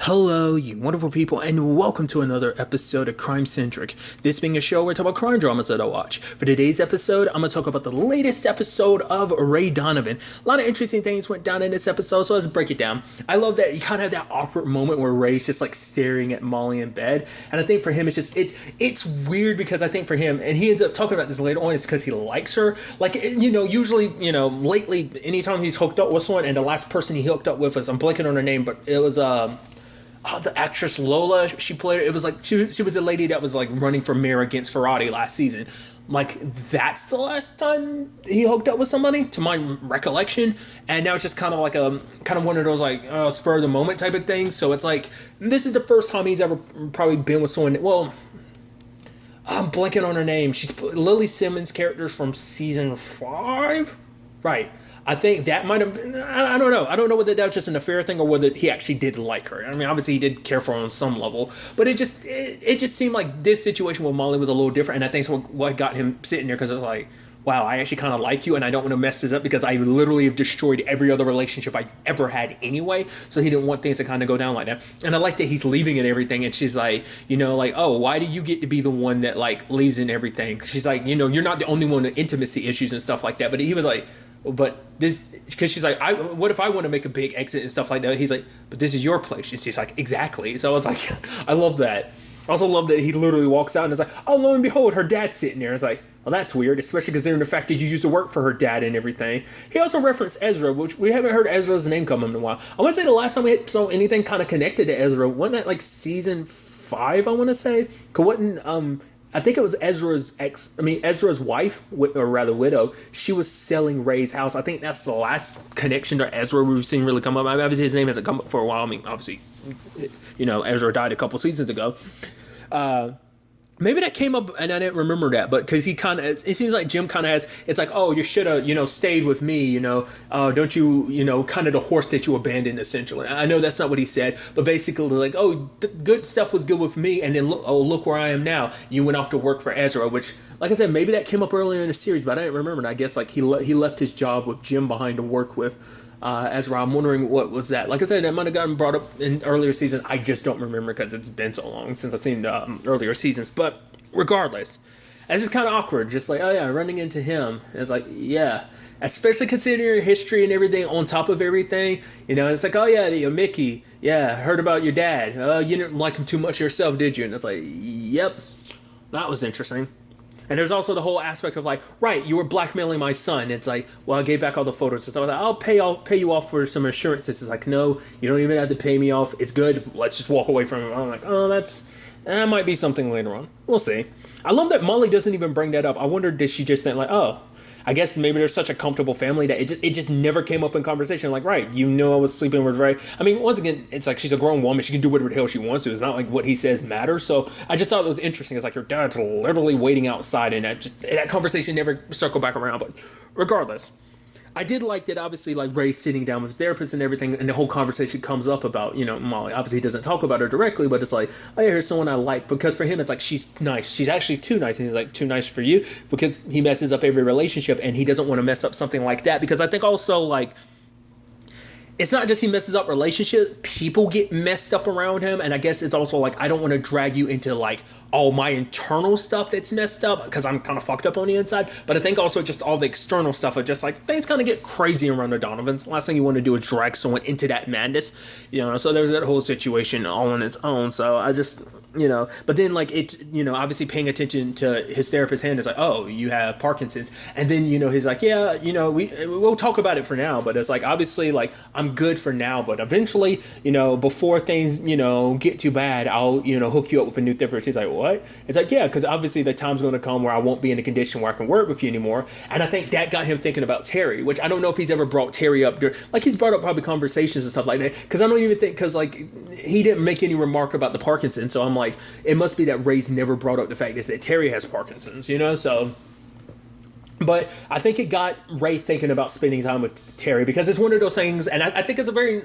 Hello, you wonderful people, and welcome to another episode of Crime Centric. This being a show where I talk about crime dramas that I watch. For today's episode, I'm going to talk about the latest episode of Ray Donovan. A lot of interesting things went down in this episode, so let's break it down. I love that you kind of have that awkward moment where Ray's just like staring at Molly in bed, and I think for him it's weird because I think for him, and he ends up talking about this later on, it's because he likes her. Like, usually, lately, anytime he's hooked up with someone, and the last person he hooked up with was, I'm blanking on her name, but it was, the actress Lola, she played, it was like, she was a lady that was like running for mayor against Ferrati last season. Like, that's the last time he hooked up with somebody, to my recollection. And now it's just kind of like one of those like spur of the moment type of things. So it's like, this is the first time he's ever probably been with someone, well, I'm blanking on her name. She's Lily Simmons' characters from season 5? Right. I think that might have been, I don't know. I don't know whether that was just an affair thing or whether he actually did like her. I mean, obviously he did care for her on some level, but it just seemed like this situation with Molly was a little different. And I think it's what got him sitting there, because it was like, wow, I actually kind of like you, and I don't want to mess this up because I literally have destroyed every other relationship I ever had anyway. So he didn't want things to kind of go down like that. And I like that he's leaving and everything, and she's like, oh, why do you get to be the one that like leaves and everything? She's like, you're not the only one with intimacy issues and stuff like that. But he was like, but this, because she's like, what if I want to make a big exit and stuff like that? He's like, but this is your place. And she's like, exactly. So I was like, I love that. I also love that he literally walks out and is like, oh, lo and behold, her dad's sitting there. It's like, well, that's weird, especially considering the fact that you used to work for her dad and everything. He also referenced Ezra, which we haven't heard Ezra's name come up in a while. I want to say the last time we saw anything kind of connected to Ezra, wasn't that like season 5, I want to say? I think it was Ezra's wife, or rather widow. She was selling Ray's house. I think that's the last connection to Ezra we've seen really come up. I mean, obviously his name hasn't come up for a while. I mean, obviously, Ezra died a couple seasons ago. Maybe that came up and I didn't remember that, but because it seems like Jim kind of has, it's like, oh, you should have, stayed with me, don't you, kind of the horse that you abandoned, essentially. I know that's not what he said, but basically like, oh, the good stuff was good with me, and then look where I am now. You went off to work for Ezra, which, like I said, maybe that came up earlier in the series, but I didn't remember. And I guess like he left his job with Jim behind to work with Ezra. I'm wondering what was that. Like I said, that might have gotten brought up in earlier seasons. I just don't remember because it's been so long since I've seen the earlier seasons. But regardless, it's just kind of awkward. Just like, oh yeah, running into him. And it's like, yeah, especially considering your history and everything on top of everything. It's like, oh yeah, Mickey. Yeah, I heard about your dad. You didn't like him too much yourself, did you? And it's like, yep, that was interesting. And there's also the whole aspect of like, right, you were blackmailing my son. It's like, well, I gave back all the photos and stuff. I'll pay you off for some assurances. It's like, no, you don't even have to pay me off. It's good. Let's just walk away from it. I'm like, oh, that might be something later on. We'll see. I love that Molly doesn't even bring that up. I wonder, did she just think like, oh, I guess maybe they're such a comfortable family that it just never came up in conversation. Like, right, I was sleeping with Ray. I mean, once again, it's like she's a grown woman. She can do whatever the hell she wants to. It's not like what he says matters. So I just thought it was interesting. It's like your dad's literally waiting outside, and that conversation never circled back around. But regardless, I did like that, obviously, like Ray's sitting down with his therapist and everything, and the whole conversation comes up about, Molly. Obviously, he doesn't talk about her directly, but it's like, oh yeah, here's someone I like. Because for him, it's like, she's nice. She's actually too nice. And he's like, too nice for you? Because he messes up every relationship, and he doesn't want to mess up something like that. Because I think also, like, it's not just he messes up relationships, people get messed up around him. And I guess it's also like, I don't want to drag you into like all my internal stuff that's messed up, because I'm kind of fucked up on the inside. But I think also just all the external stuff are just like, things kind of get crazy around the Donovans. The last thing you want to do is drag someone into that madness, so there's that whole situation all on its own. So I just, but then like it, obviously paying attention to his therapist's hand is like, oh, you have Parkinson's. And then, he's like, yeah, we'll talk about it for now. But it's like, obviously, like, I'm good for now, but eventually, before things, get too bad, I'll, hook you up with a new therapist. He's like, what? It's like, yeah, because obviously the time's going to come where I won't be in a condition where I can work with you anymore. And I think that got him thinking about Terry, which I don't know if he's ever brought Terry up. Like, he's brought up probably conversations and stuff like that, because I don't even think, because like he didn't make any remark about the Parkinson's. So I'm like, it must be that Ray's never brought up the fact that Terry has Parkinson's, so. But I think it got Ray thinking about spending time with Terry, because it's one of those things, and I think it's a very,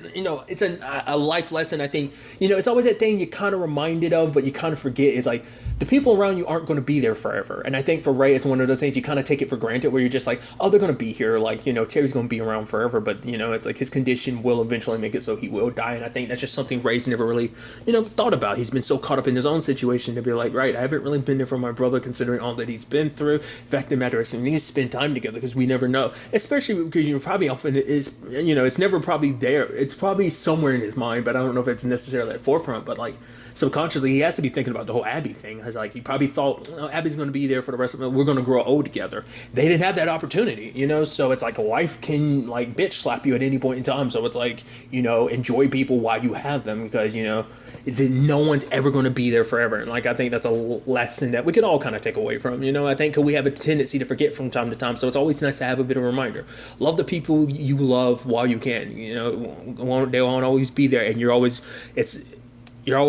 it's a life lesson. I think, it's always that thing you kind of reminded of, but you kind of forget. It's like, the people around you aren't going to be there forever. And I think for Ray, it's one of those things you kind of take it for granted, where you're just like, oh, they're going to be here. Like, Terry's going to be around forever. But, it's like his condition will eventually make it so he will die. And I think that's just something Ray's never really, thought about. He's been so caught up in his own situation to be like, right, I haven't really been there for my brother considering all that he's been through. Fact of the matter is, we need to spend time together because we never know. Especially because, probably often it is, it's never probably there. It's probably somewhere in his mind, but I don't know if it's necessarily at forefront. But like, subconsciously, he has to be thinking about the whole Abby thing. It's like he probably thought, Abby's going to be there for the rest of it. We're going to grow old together. They didn't have that opportunity, So it's like life can like bitch slap you at any point in time. So it's like, enjoy people while you have them, because no one's ever going to be there forever. And like I think that's a lesson that we could all kind of take away from. I think we have a tendency to forget from time to time. So it's always nice to have a bit of a reminder. Love the people you love while you can. They won't always be there, and you're always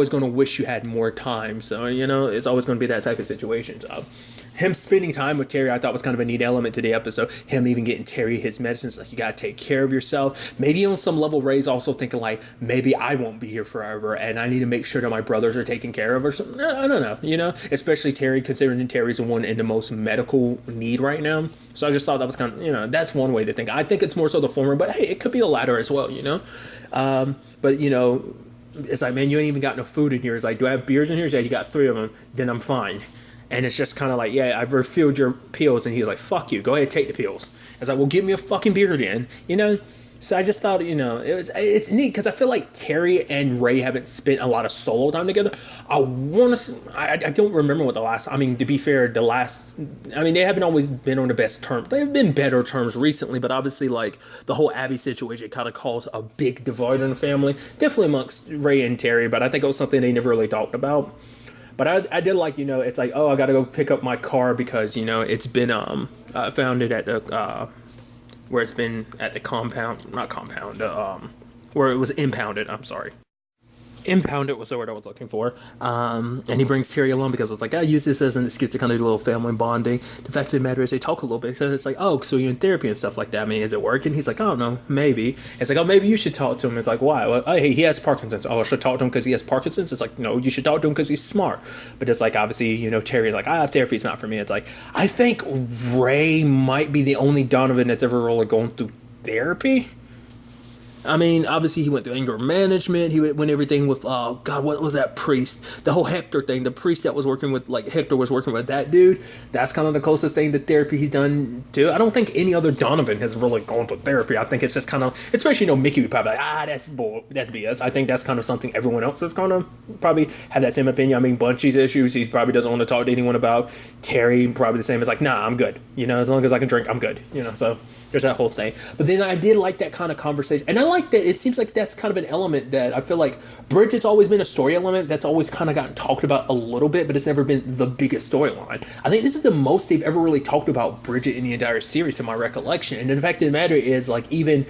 going to wish you had more time. So, it's always going to be that type of situation. So, him spending time with Terry, I thought was kind of a neat element to the episode. Him even getting Terry his medicines, like, you got to take care of yourself. Maybe on some level, Ray's also thinking, like, maybe I won't be here forever, and I need to make sure that my brothers are taken care of or something. I don't know, especially Terry, considering Terry's the one in the most medical need right now. So I just thought that was kind of, that's one way to think. I think it's more so the former, but hey, it could be the latter as well, But, it's like, man, you ain't even got no food in here. It's like, do I have beers in here? Yeah, you got 3 of them. Then I'm fine. And it's just kind of like, yeah, I've refilled your pills. And he's like, fuck you. Go ahead, take the pills. It's like, well, give me a fucking beer then. So I just thought, it's neat because I feel like Terry and Ray haven't spent a lot of solo time together. I don't remember what to be fair, they haven't always been on the best terms. They've been better terms recently, but obviously, like, the whole Abby situation kind of caused a big divide in the family. Definitely amongst Ray and Terry, but I think it was something they never really talked about. But I did like, it's like, oh, I got to go pick up my car because, it's been found it at the... where it's been at the where it was impounded. I'm sorry. Impounded was the word I was looking for. And he brings Terry along because it's like, I use this as an excuse to kind of do a little family bonding. The fact of the matter is they talk a little bit. So it's like, oh, so you're in therapy and stuff like that. I mean, is it working? He's like, I don't know, maybe. It's like, oh, maybe you should talk to him. It's like, why? Well, hey, he has Parkinson's. Oh, I should talk to him because he has Parkinson's? It's like, no, you should talk to him because he's smart. But it's like, obviously, Terry's like, therapy's not for me. It's like, I think Ray might be the only Donovan that's ever really gone through therapy. I mean, obviously he went through anger management. He went everything with, oh God, what was that priest? The whole Hector thing. The priest that was working with, like, Hector was working with that dude. That's kind of the closest thing to therapy he's done too. I don't think any other Donovan has really gone to therapy. I think it's just kind of, especially, Mickey would probably like, that's BS. I think that's kind of something everyone else is kind of probably have that same opinion. I mean, Bunchy's issues, he probably doesn't want to talk to anyone about. Terry, probably the same. It's like, nah, I'm good. As long as I can drink, I'm good. So there's that whole thing. But then I did like that kind of conversation. And I like that it seems like that's kind of an element that I feel like Bridget's always been a story element that's always kind of gotten talked about a little bit, but it's never been the biggest storyline. I think this is the most they've ever really talked about Bridget in the entire series, in my recollection. And the fact of the matter is, like, even,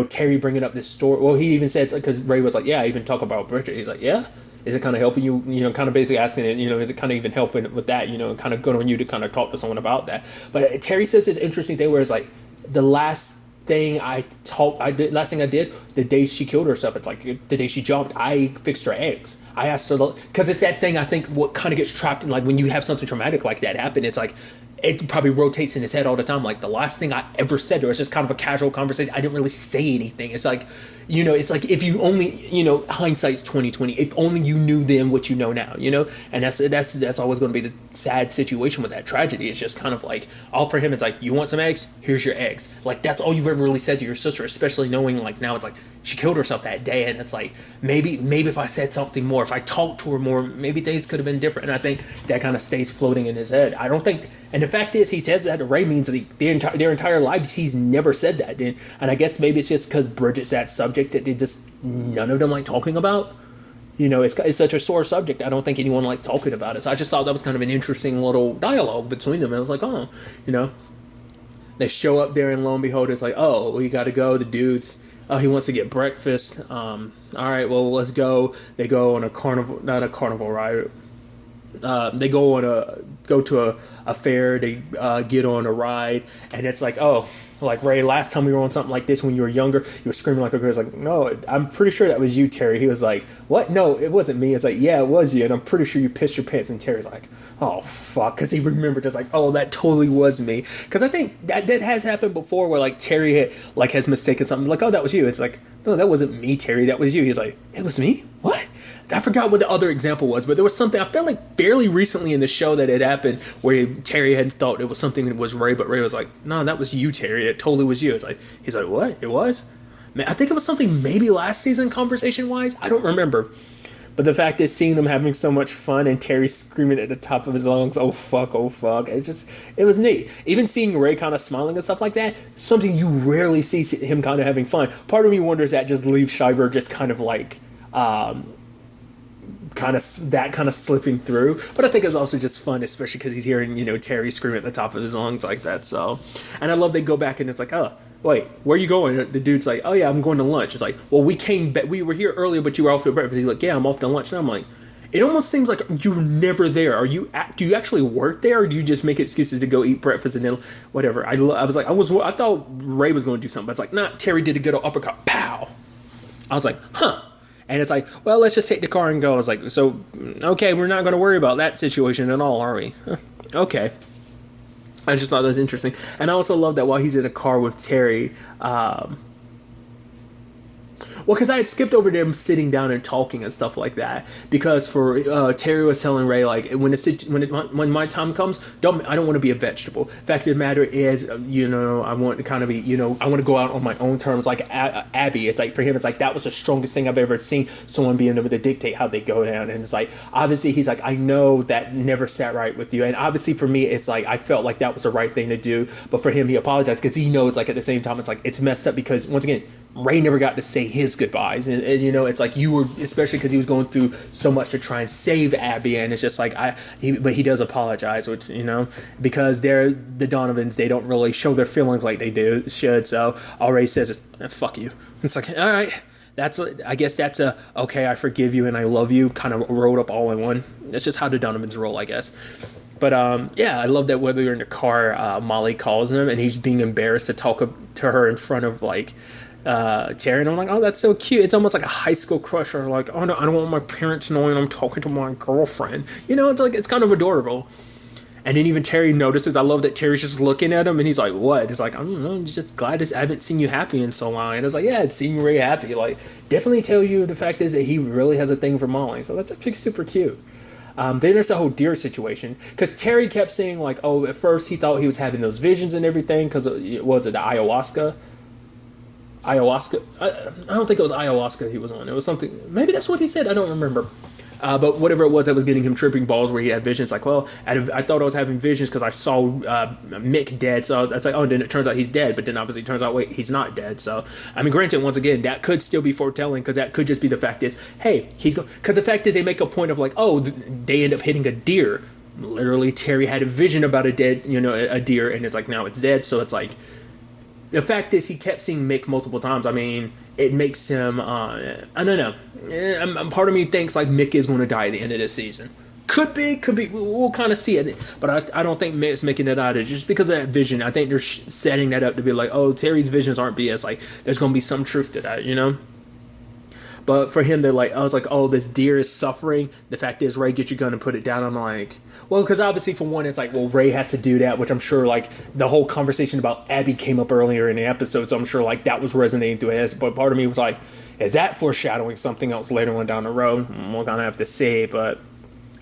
Terry bringing up this story, well, he even said, because Ray was like, yeah, I even talk about Bridget. He's like, yeah? Is it kind of helping you, kind of basically asking it, is it kind of even helping with that, kind of good on you to kind of talk to someone about that. But Terry says this interesting thing where it's like, the last thing I did, the day she killed herself, it's like the day she jumped, I fixed her eggs. I asked her, because it's that thing I think what kind of gets trapped in, like, when you have something traumatic like that happen, it's like, it probably rotates in his head all the time. Like, the last thing I ever said to her was just kind of a casual conversation. I didn't really say anything. It's like, it's like if you only, hindsight's 20/20. If only you knew then what you know now, and that's always going to be the sad situation with that tragedy. It's just kind of like, all for him, it's like, you want some eggs? Here's your eggs. Like, that's all you've ever really said to your sister, especially knowing, like, now it's like, she killed herself that day, and it's like, maybe if I said something more, if I talked to her more, maybe things could have been different. And I think that kind of stays floating in his head. I don't think, and the fact is, he says that to Ray means that their entire lives, he's never said that. And I guess maybe it's just because Bridget's that subject that they just, none of them like talking about. It's such a sore subject. I don't think anyone likes talking about it. So I just thought that was kind of an interesting little dialogue between them. And I was like, oh, they show up there, and lo and behold, it's like, oh, we got to go. The dude's, oh, he wants to get breakfast. All right, well, let's go. They go on a carnival, not a carnival ride. they go to a fair, they get on a ride, and it's like, oh, like, Ray, last time we were on something like this when you were younger, you were screaming like a girl. It's like, no, I'm pretty sure that was you, Terry. He was like, what? No, it wasn't me. It's like, yeah, it was you, and I'm pretty sure you pissed your pants. And Terry's like, oh, fuck, because he remembered, just like, oh, that totally was me. Because I think that has happened before, where, like, Terry has mistaken something, like, oh, that was you. It's like, no, that wasn't me, Terry, that was you. He's like, it was me? What? I forgot what the other example was, but there was something, I felt like barely recently in the show that it happened where Terry had thought it was something that was Ray, but Ray was like, no, that was you, Terry. It totally was you. It's like, he's like, what? It was? Man, I think it was something maybe last season conversation-wise. I don't remember. But the fact is, seeing them having so much fun and Terry screaming at the top of his lungs, oh fuck, oh fuck. It was neat. Even seeing Ray kind of smiling and stuff like that, something you rarely see him kind of having fun. Part of me wonders that just leaves Shiver just kind of like, kind of slipping through, but I think it's also just fun, especially because he's hearing, Terry scream at the top of his lungs like that. So, and I love they go back and it's like, oh wait, where are you going? The dude's like, oh yeah, I'm going to lunch. It's like, well, we were here earlier, but you were off to breakfast. He's like, yeah, I'm off to lunch. And I'm like, it almost seems like you're never there. Do you actually work there, or do you just make excuses to go eat breakfast and then whatever? I thought Ray was going to do something, but it's like, nah, Terry did a good uppercut, pow. I was like, huh. And it's like, well, let's just take the car and go. I was like, so, okay, we're not going to worry about that situation at all, are we? Okay. I just thought that was interesting. And I also love that while he's in a car with Terry, because I had skipped over them sitting down and talking and stuff like that. Because Terry was telling Ray, like, when my time comes, I don't want to be a vegetable. Fact of the matter is, I want to kind of be, I want to go out on my own terms. Like Abby, it's like for him, it's like that was the strongest thing I've ever seen. Someone being able to dictate how they go down, and it's like obviously he's like, I know that never sat right with you, and obviously for me, it's like I felt like that was the right thing to do. But for him, he apologized because he knows, like, at the same time, it's like it's messed up because once again, Ray never got to say his goodbyes, and it's like you were, especially because he was going through so much to try and save Abby, and it's just like but he does apologize, which because they're the Donovans, they don't really show their feelings like they should. So all Ray says is fuck you. It's like, all right, I guess that's a okay, I forgive you and I love you kind of rolled up all in one. That's just how the Donovans roll, I guess. But yeah, I love that whether you're in the car, Molly calls him and he's being embarrassed to talk to her in front of like Terry, and I'm like, oh, that's so cute. It's almost like a high school crush, or like, oh no, I don't want my parents knowing I'm talking to my girlfriend. It's like, it's kind of adorable. And then even Terry notices. I love that Terry's just looking at him, and he's like, what? It's like, I don't know, I'm just glad I haven't seen you happy in so long. And it's like, yeah, it's seeing Ray happy. Like, definitely tells you the fact is that he really has a thing for Molly. So that's actually super cute. Then there's the whole deer situation, because Terry kept saying like, oh, at first he thought he was having those visions and everything, because was it the ayahuasca? I don't think it was ayahuasca he was on. It was something, maybe that's what he said, I don't remember. But whatever it was that was getting him tripping balls, where he had visions, like, well, I thought I was having visions because I saw Mick dead, so that's like, oh, and then it turns out he's dead, but then obviously it turns out, wait, he's not dead. So I mean, granted, once again, that could still be foretelling, because that could just be the fact is, hey, he's going, because the fact is they make a point of like, oh, they end up hitting a deer. Literally, Terry had a vision about a dead, a deer, and it's like, now it's dead. So it's like, the fact is he kept seeing Mick multiple times. I mean, it makes him, I don't know. Part of me thinks like Mick is going to die at the end of this season. Could be. We'll kind of see it. But I don't think Mick's making it out of it just because of that vision. I think they're setting that up to be like, oh, Terry's visions aren't BS. Like, there's going to be some truth to that, But for him, they're like, I was like, oh, this deer is suffering. The fact is, Ray, get your gun and put it down. I'm like, well, because obviously, for one, it's like, well, Ray has to do that, which I'm sure, like, the whole conversation about Abby came up earlier in the episode, so I'm sure, like, that was resonating through his. But part of me was like, is that foreshadowing something else later on down the road? We're going to have to see, but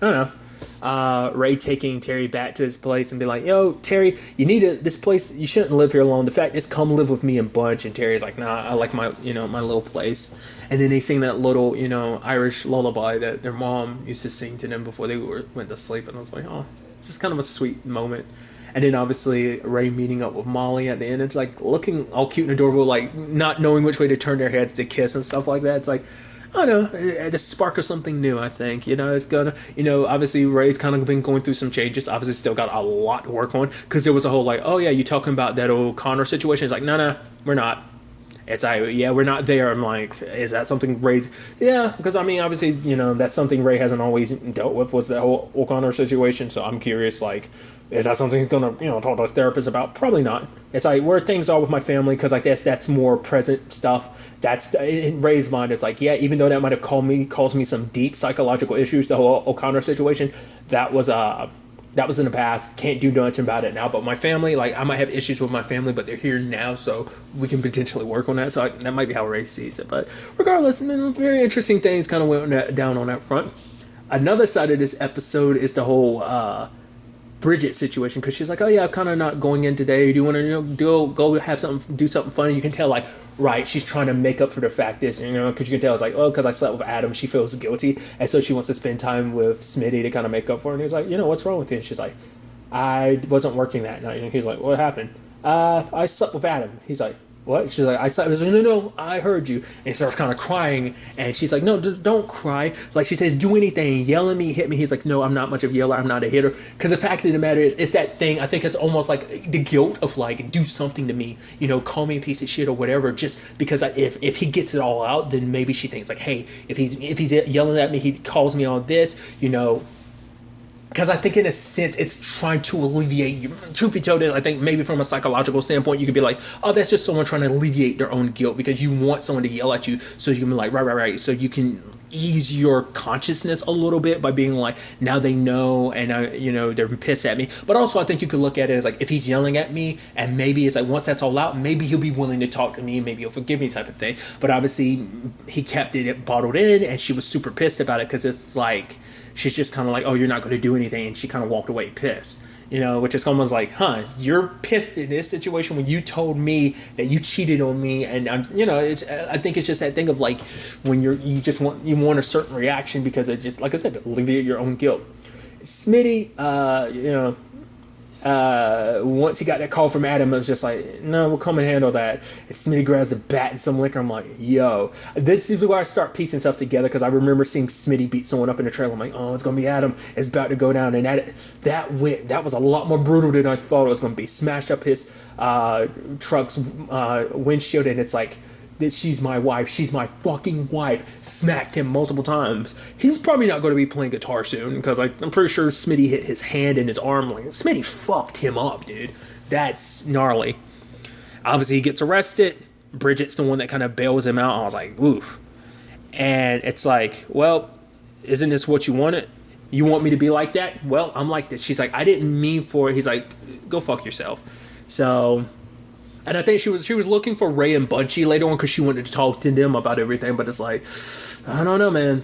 I don't know. Ray taking Terry back to his place and be like, yo, Terry, you need this place, you shouldn't live here alone. The fact is, come live with me in bunch. And Terry's like, nah, I like my little place. And then they sing that little, Irish lullaby that their mom used to sing to them before they went to sleep. And I was like, oh, it's just kind of a sweet moment. And then obviously Ray meeting up with Molly at the end. It's like looking all cute and adorable, like not knowing which way to turn their heads to kiss and stuff like that. It's like, I don't know, the spark of something new, I think. It's gonna, obviously Ray's kind of been going through some changes. Obviously still got a lot to work on, because there was a whole like, oh yeah, you talking about that old Connor situation? It's like, no, we're not. It's like, yeah, we're not there. I'm like, is that something Ray's? Yeah, because I mean, obviously, that's something Ray hasn't always dealt with, was the whole O'Connor situation. So I'm curious, like, is that something he's gonna, talk to his therapist about? Probably not. It's like where things are with my family, because I guess that's more present stuff. That's in Ray's mind. It's like, yeah, even though that might have caused me some deep psychological issues, the whole O'Connor situation, that was in the past. Can't do much about it now. But my family, like, I might have issues with my family, but they're here now, so we can potentially work on that. So that might be how Ray sees it. But regardless, very interesting things kind of went down on that front. Another side of this episode is the whole Bridget situation, because she's like, oh yeah, I'm kind of not going in today. Do you want to go have something, do something fun? And you can tell, like, right, she's trying to make up for the fact is, because you can tell it's like, oh, because I slept with Adam, she feels guilty, and so she wants to spend time with Smitty to kind of make up for it. And he's like, what's wrong with you? And she's like, I wasn't working that night. And he's like, what happened? I slept with Adam. He's like, what? She's like, I slept. He's like, no, I heard you. And he starts kind of crying, and she's like, no, don't cry. Like, she says, do anything, yell at me, hit me. He's like, no, I'm not much of a yeller, I'm not a hitter. Because the fact of the matter is, it's that thing, I think it's almost like the guilt of, like, do something to me, call me a piece of shit or whatever, just because if he gets it all out, then maybe she thinks, like, hey, if he's yelling at me, he calls me on this, because I think in a sense it's trying to alleviate you. Truth be told, I think maybe from a psychological standpoint, you could be like, oh, that's just someone trying to alleviate their own guilt, because you want someone to yell at you so you can be like, right. So you can ease your consciousness a little bit by being like, now they know, and they're pissed at me. But also I think you could look at it as like, if he's yelling at me, and maybe it's like, once that's all out, maybe he'll be willing to talk to me, maybe he'll forgive me, type of thing. But obviously he kept it bottled in, and she was super pissed about it, because it's like, she's just kind of like, oh, you're not going to do anything, and she kind of walked away pissed, which is almost like, you're pissed in this situation when you told me that you cheated on me, and I think it's just that thing of like, when you want a certain reaction, because it just, like I said, alleviate your own guilt. Smitty, once he got that call from Adam, it was just like, no, we'll come and handle that. And Smitty grabs a bat and some liquor. I'm like, yo, this is where I start piecing stuff together, because I remember seeing Smitty beat someone up in the trailer. I'm like, oh, it's gonna be Adam. It's about to go down, and that was a lot more brutal than I thought it was gonna be. Smashed up his truck's windshield, and it's like, that she's my wife, she's my fucking wife, smacked him multiple times. He's probably not going to be playing guitar soon, because I'm pretty sure Smitty hit his hand and his arm. Like, Smitty fucked him up, dude. That's gnarly. Obviously, he gets arrested. Bridget's the one that kind of bails him out. I was like, oof. And it's like, well, isn't this what you wanted? You want me to be like that? Well, I'm like this. She's like, I didn't mean for it. He's like, go fuck yourself. So... And I think she was looking for Ray and Bunchy later on, because she wanted to talk to them about everything. But it's like, I don't know, man.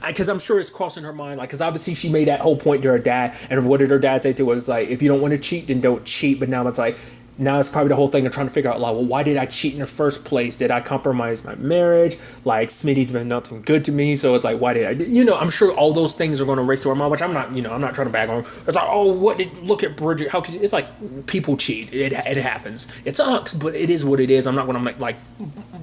Because I'm sure it's crossing her mind. Like, because obviously she made that whole point to her dad. And what did her dad say to her? It was like, if you don't want to cheat, then don't cheat. But now it's like, now it's probably the whole thing of trying to figure out, like, well, why did I cheat in the first place? Did I compromise my marriage? Like, Smitty's been nothing good to me, so it's like, why did I? I'm sure all those things are going to race to her mind, which I'm not, I'm not trying to bag on her. It's like, oh, look at Bridget, how could you? It's like, people cheat. It happens. It sucks, but it is what it is. I'm not going to, like,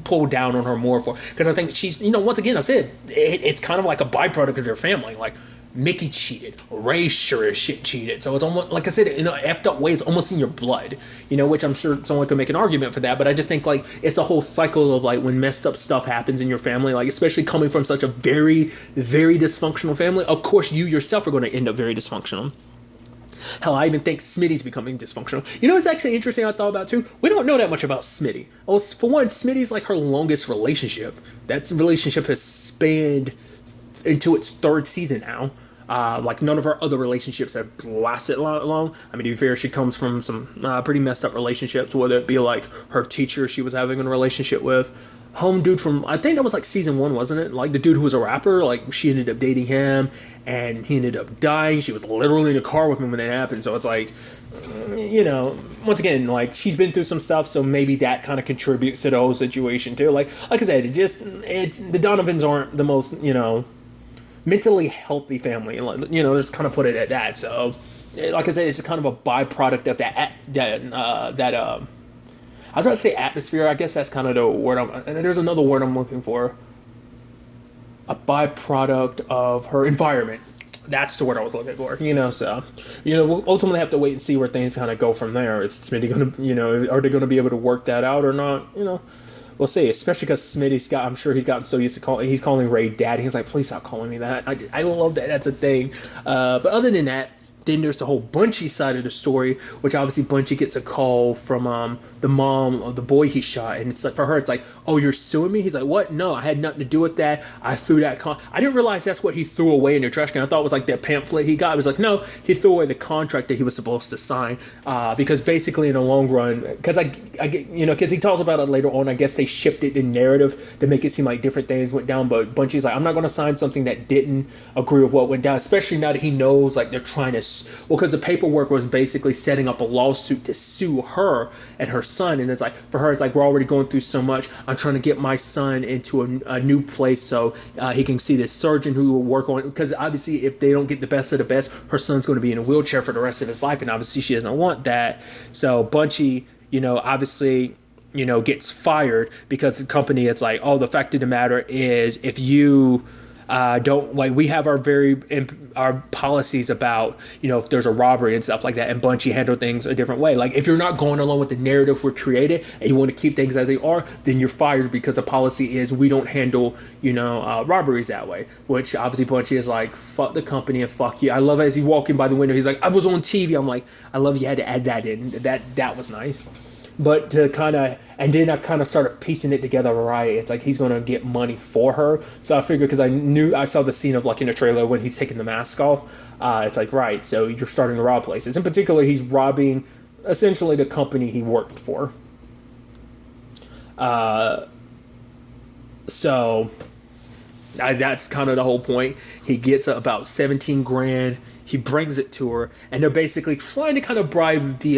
pull down on her more for, because I think she's, once again, I said, it's kind of like a byproduct of their family. Like, Mickey cheated. Ray sure as shit cheated. So it's almost, like I said, in an effed up way, it's almost in your blood, which I'm sure someone could make an argument for that. But I just think, like, it's a whole cycle of, like, when messed up stuff happens in your family, like, especially coming from such a very, very dysfunctional family, of course you yourself are going to end up very dysfunctional. Hell, I even think Smitty's becoming dysfunctional. It's actually interesting, I thought about too? We don't know that much about Smitty. Well, for one, Smitty's like her longest relationship. That relationship has spanned into its third season now. Like, none of her other relationships have lasted long. I mean, to be fair, she comes from some pretty messed up relationships, whether it be like her teacher she was having a relationship with, home dude from, I think that was like season 1, wasn't it? Like, the dude who was a rapper, like, she ended up dating him, and he ended up dying. She was literally in a car with him when that happened. So it's like, once again, like, she's been through some stuff, so maybe that kind of contributes to the whole situation too. Like I said, it's the Donovans aren't the most, mentally healthy family, just kind of put it at that. So, like I said, it's just kind of a byproduct of that I was about to say atmosphere. I guess that's kind of the word and there's another word I'm looking for. A byproduct of her environment. That's the word I was looking for, you know. So, you know, we'll ultimately have to wait and see where things kind of go from there. Is Smitty going to, you know, are they going to be able to work that out or not? You know, we'll see. Especially because Smitty's got, I'm sure he's gotten so used to he's calling Ray daddy. He's like, please stop calling me that. I love that. That's a thing. But other than that, then there's the whole Bunchy side of the story, which obviously Bunchy gets a call from the mom of the boy he shot, and it's like, for her, it's like, oh, you're suing me? He's like, what? No, I had nothing to do with that. I threw that I didn't realize that's what he threw away in the trash can. I thought it was like that pamphlet he got. I was like, no, he threw away the contract that he was supposed to sign, because basically in the long run, because I get, you know, because he talks about it later on, I guess they shifted the narrative to make it seem like different things went down, but Bunchy's like, I'm not going to sign something that didn't agree with what went down, especially now that he knows, like, they're trying to, well, because the paperwork was basically setting up a lawsuit to sue her and her son, and it's like, for her, it's like, we're already going through so much. I'm trying to get my son into a new place so he can see this surgeon who will work on it, because obviously if they don't get the best of the best, her son's going to be in a wheelchair for the rest of his life, and obviously she doesn't want that. So Bunchy, you know, obviously, you know, gets fired because the company, it's like, oh, the fact of the matter is, if you don't, like, we have our policies about, you know, if there's a robbery and stuff like that, and Bunchy handled things a different way. Like, if you're not going along with the narrative we're created and you want to keep things as they are, then you're fired, because the policy is we don't handle, you know, robberies that way. Which obviously Bunchy is like, fuck the company and fuck you. I love it as he's walking by the window, he's like, I was on TV. I'm like, I love you had to add that in. That was nice. But to kind of, and then I kind of started piecing it together, right? It's like he's going to get money for her. So I figured, because I saw the scene of, like, in the trailer when he's taking the mask off. It's like, right, so you're starting to rob places. In particular, he's robbing essentially the company he worked for. So that's kind of the whole point. He gets about 17 grand. He brings it to her, and they're basically trying to kind of bribe the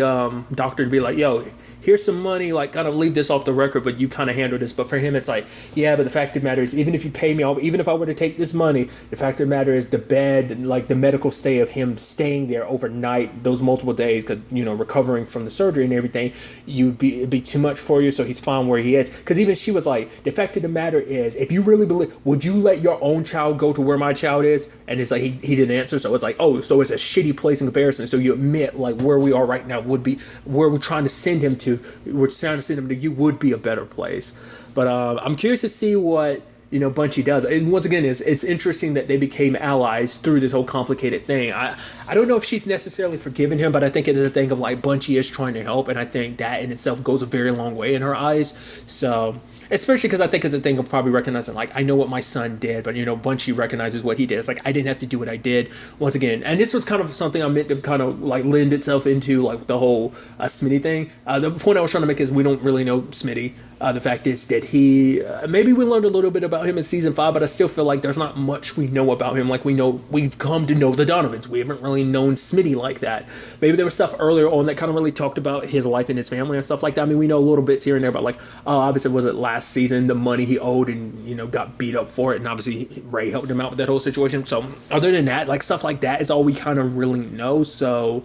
doctor to be like, yo, here's some money, like, kind of leave this off the record, but you kind of handle this. But for him, it's like, yeah, but the fact of the matter is, even if you pay me, even if I were to take this money, the fact of the matter is the bed, like the medical stay of him staying there overnight, those multiple days, because, you know, recovering from the surgery and everything, it'd be too much for you, so he's fine where he is. Because even she was like, the fact of the matter is, if you really believe, would you let your own child go to where my child is? And it's like, he didn't answer, so it's like, oh, so it's a shitty place in comparison. So you admit, like, where we are right now would be, where we're trying to send him to, we're trying to send him to, you would be a better place. But I'm curious to see what, you know, Bunchy does. And once again, it's interesting that they became allies through this whole complicated thing. I don't know if she's necessarily forgiven him, but I think it's a thing of, like, Bunchy is trying to help, and I think that in itself goes a very long way in her eyes. So, especially because I think it's a thing of probably recognizing, like, I know what my son did, but, you know, Bunchy recognizes what he did. It's like, I didn't have to do what I did. Once again, and this was kind of something I meant to kind of, like, lend itself into, like, the whole Smitty thing. The point I was trying to make is we don't really know Smitty. The fact is that he, maybe we learned a little bit about him in season 5, but I still feel like there's not much we know about him. Like, we've come to know the Donovans. We haven't really known Smitty like that. Maybe there was stuff earlier on that kind of really talked about his life and his family and stuff like that. I mean, we know a little bits here and there, but, like, obviously, was it last season, the money he owed and, you know, got beat up for it, and obviously Ray helped him out with that whole situation. So other than that, like, stuff like that is all we kind of really know. So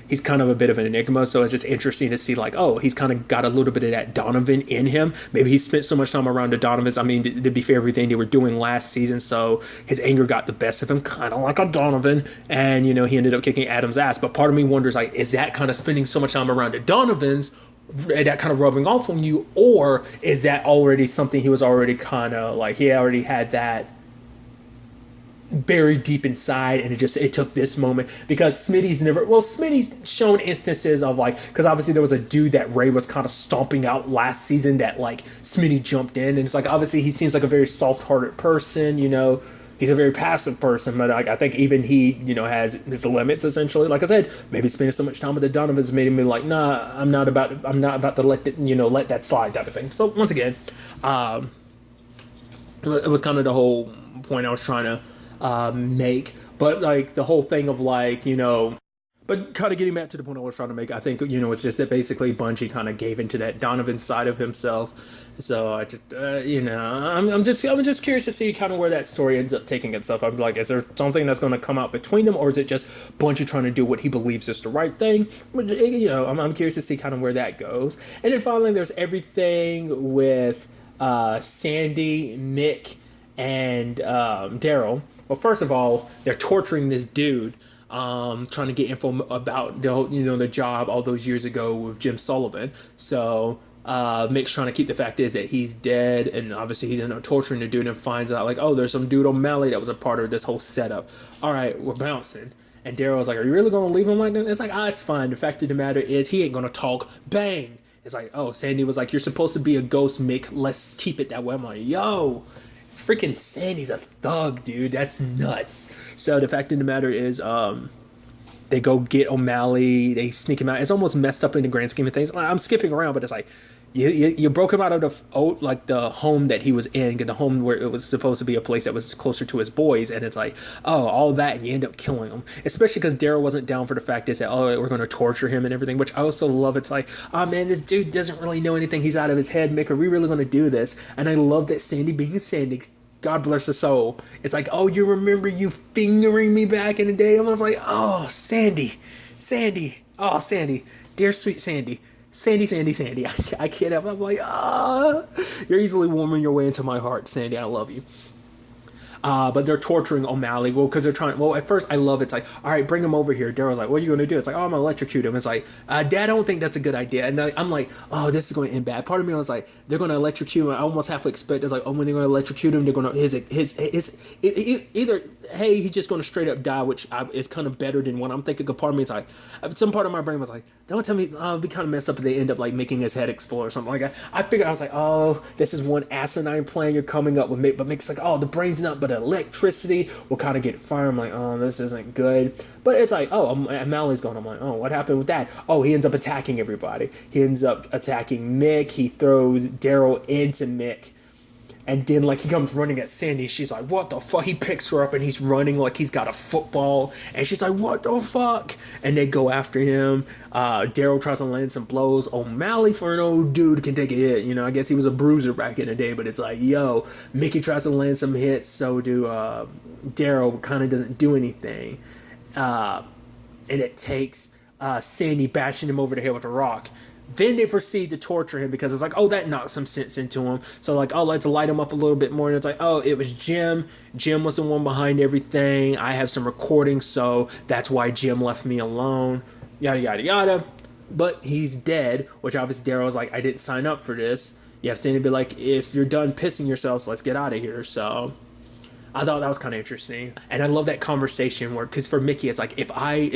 he's kind of a bit of an enigma, so it's just interesting to see, like, oh, he's kind of got a little bit of that Donovan in him. Maybe he spent so much time around the Donovans. I mean, to be fair, everything they were doing last season, so his anger got the best of him, kind of like a Donovan, and, you know, he ended up kicking Adam's ass. But part of me wonders, like, is that kind of spending so much time around the Donovans, that kind of rubbing off on you, or is that already something he was already kind of, like, he already had that buried deep inside, and it took this moment? Because Smitty's shown instances of, like, because obviously there was a dude that Ray was kind of stomping out last season that, like, Smitty jumped in, and it's like, obviously he seems like a very soft-hearted person, you know, he's a very passive person, but, like, I think even he, you know, has his limits, essentially. Like I said, maybe spending so much time with the Donovans made him be like, nah, I'm not about to let that slide, type of thing. So once again, it was kind of the whole point I was trying to make, but, like, the whole thing of, like, you know, but kind of getting back to the point I was trying to make, I think, you know, it's just that basically Bunchy kind of gave into that Donovan side of himself. So I just, you know, I'm just curious to see kind of where that story ends up taking itself. I'm like, is there something that's going to come out between them, or is it just Bunchy trying to do what he believes is the right thing? You know, I'm curious to see kind of where that goes. And then finally, there's everything with Sandy, Mick, and Daryl. Well, first of all, they're torturing this dude, trying to get info about the job all those years ago with Jim Sullivan. So Mick's trying to keep the fact is that he's dead, and obviously he's torturing the dude and finds out like, oh, there's some dude O'Malley that was a part of this whole setup. All right, we're bouncing. And Daryl's like, are you really going to leave him like that? It's like, it's fine. The fact of the matter is he ain't going to talk. Bang. It's like, oh, Sandy was like, you're supposed to be a ghost, Mick. Let's keep it that way. I'm like, yo, freaking Sandy's a thug, dude. That's nuts. So the fact of the matter is, they go get O'Malley. They sneak him out. It's almost messed up in the grand scheme of things. I'm skipping around, but it's like, you broke him out of the home that he was in, the home where it was supposed to be a place that was closer to his boys, and it's like, all that, and you end up killing him. Especially because Daryl wasn't down for the fact is that, we're going to torture him and everything, which I also love. It's like, man, this dude doesn't really know anything. He's out of his head. Mick, are we really going to do this? And I love that Sandy being Sandy, God bless her soul. It's like, oh, you remember you fingering me back in the day? I was like, oh, Sandy, oh, Sandy, dear sweet Sandy. Sandy. I can't help it. I'm like, you're easily warming your way into my heart, Sandy. I love you. But they're torturing O'Malley. Well, because they're trying. Well, at first I love it. It's like, all right, bring him over here. Daryl's like, what are you going to do? It's like, oh, I'm going to electrocute him. It's like, Dad, I don't think that's a good idea. And I'm like, oh, this is going to end bad. Part of me was like, they're going to electrocute him. I almost half expect it's like, oh, when they're going to electrocute him, they're going to either hey, he's just going to straight up die, which is kind of better than what I'm thinking. A part of me is like, some part of my brain was like, don't tell me, it'd be kind of messed up if they end up like making his head explode or something like that. I figured, I was like, oh, this is one asinine plan you're coming up with, Mick. But Mick's like, oh, the brain's not, but electricity will kind of get fired. I'm like, oh, this isn't good. But it's like, oh, O'Malley's going. I'm like, oh, what happened with that? Oh, he ends up attacking everybody. He ends up attacking Mick. He throws Daryl into Mick. And then, like, he comes running at Sandy. She's like, what the fuck? He picks her up and he's running like he's got a football. And she's like, what the fuck? And they go after him. Daryl tries to land some blows. O'Malley, for an old dude, can take a hit. You know, I guess he was a bruiser back in the day. But it's like, yo, Mickey tries to land some hits. So do Daryl. Kind of doesn't do anything. And it takes Sandy bashing him over the head with a rock. Then they proceed to torture him because it's like, oh, that knocked some sense into him. So like, oh, let's light him up a little bit more. And it's like, oh, it was Jim. Jim was the one behind everything. I have some recordings, so that's why Jim left me alone. Yada, yada, yada. But he's dead, which obviously Daryl's like, I didn't sign up for this. You have to be like, if you're done pissing yourselves, let's get out of here. So I thought that was kind of interesting. And I love that conversation where, because for Mickey, it's like, if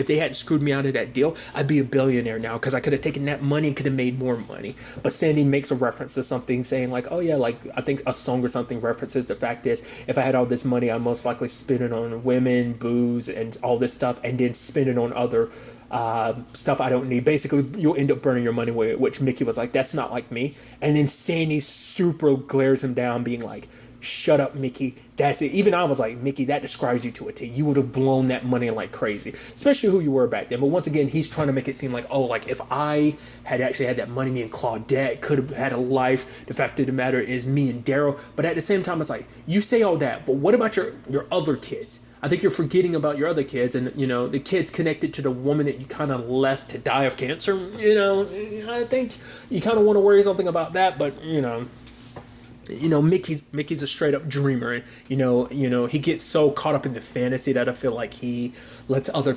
they hadn't screwed me out of that deal, I'd be a billionaire now because I could have taken that money and could have made more money. But Sandy makes a reference to something saying like, oh yeah, like I think a song or something references the fact is, if I had all this money, I'd most likely spend it on women, booze, and all this stuff, and then spend it on other stuff I don't need. Basically, you'll end up burning your money away, which Mickey was like, that's not like me. And then Sandy super glares him down, being like, shut up, Mickey. That's it. Even I was like, Mickey, that describes you to a T. You would have blown that money like crazy, especially who you were back then. But once again, he's trying to make it seem like, oh, like if I had actually had that money, me and Claudette could have had a life. The fact of the matter is me and Daryl. But at the same time, it's like, you say all that, but what about your other kids? I think you're forgetting about your other kids and, you know, the kids connected to the woman that you kind of left to die of cancer. You know, I think you kind of want to worry something about that, but, you know, Mickey's a straight up dreamer, and you know he gets so caught up in the fantasy that I feel like he lets other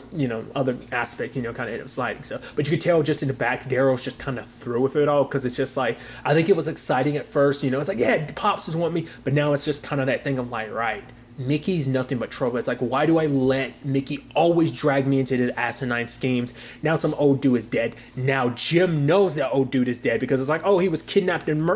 aspects kind of end up sliding. So, but you could tell just in the back, Daryl's just kind of through with it all because it's just like, I think it was exciting at first. It's like, yeah, Pops just want me, but now it's just kind of that thing of like, right, Mickey's nothing but trouble. It's like, why do I let Mickey always drag me into his asinine schemes? Now some old dude is dead. Now Jim knows that old dude is dead because it's like, oh, he was kidnapped and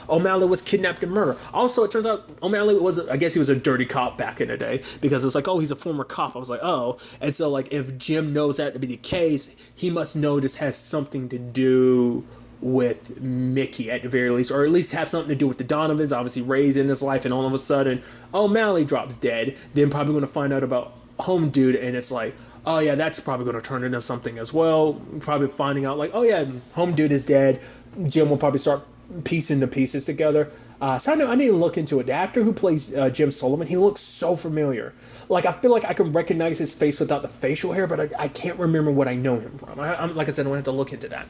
O'Malley was kidnapped and murdered. Also, it turns out O'Malley I guess he was a dirty cop back in the day because it's like, oh, he's a former cop. I was like, oh. And so like, if Jim knows that to be the case, he must know this has something to do with Mickey at the very least, or at least have something to do with the Donovans, obviously raised in his life, and all of a sudden O'Malley drops dead. Then probably going to find out about Home Dude, and it's like, oh yeah, that's probably going to turn into something as well. Probably finding out like, oh yeah, Home Dude is dead. Jim will probably start piecing the pieces together. So I need to look into it. The actor who plays Jim Sullivan, he looks so familiar. Like, I feel like I can recognize his face without the facial hair, but I can't remember what I know him from. Like I said, I want to have to look into that.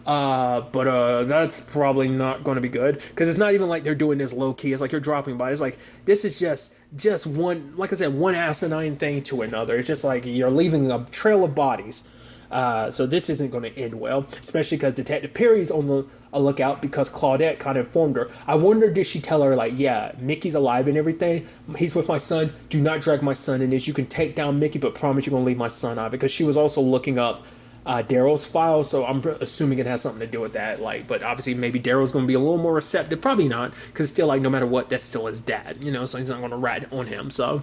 But that's probably not going to be good because it's not even like they're doing this low key. It's like you're dropping by. It's like this is just one, like I said, one asinine thing to another. It's just like you're leaving a trail of bodies. So this isn't going to end well, especially because Detective Perry's on a lookout because Claudette kind of informed her. I wonder, did she tell her, like, yeah, Mickey's alive and everything. He's with my son. Do not drag my son in this. You can take down Mickey, but promise you're going to leave my son out. Because she was also looking up Daryl's file, so I'm assuming it has something to do with that. Like, but obviously maybe Daryl's going to be a little more receptive. Probably not, because still, like, no matter what, that's still his dad, so he's not going to rat on him. So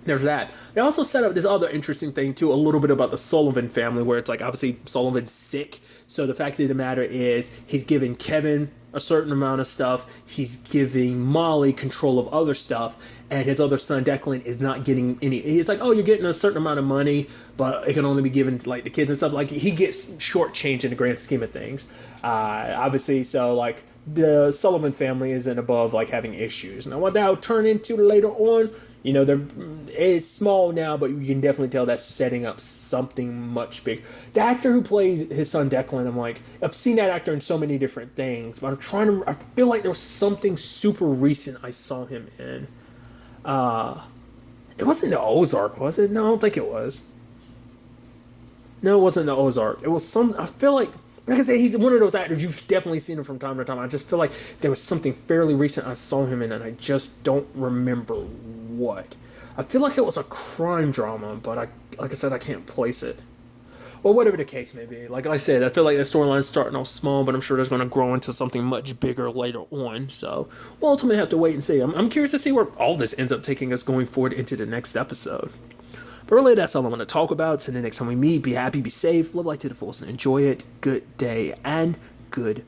there's that. They also set up this other interesting thing too, a little bit about the Sullivan family, where it's like obviously Sullivan's sick. So the fact of the matter is he's giving Kevin a certain amount of stuff. He's giving Molly control of other stuff. And his other son, Declan, is not getting any. He's like, oh, you're getting a certain amount of money, but it can only be given to like the kids and stuff. Like he gets shortchanged in the grand scheme of things. Obviously, so like the Sullivan family isn't above like having issues. Now what that'll turn into later on, it's small now, but you can definitely tell that's setting up something much big. The actor who plays his son Declan, I'm like, I've seen that actor in so many different things, but I feel like there was something super recent I saw him in. It wasn't the Ozark, was it? No, I don't think it was. No, it wasn't the Ozark. It was I feel like I said, he's one of those actors, you've definitely seen him from time to time. I just feel like there was something fairly recent I saw him in, and I just don't remember what. I feel like it was a crime drama, but like I said, I can't place it. Well, whatever the case may be. Like I said, I feel like the storyline's starting off small, but I'm sure there's going to grow into something much bigger later on. So we'll ultimately have to wait and see. I'm curious to see where all this ends up taking us going forward into the next episode. But really, that's all I want to talk about. So the next time we meet, be happy, be safe, live life to the fullest, and enjoy it. Good day and good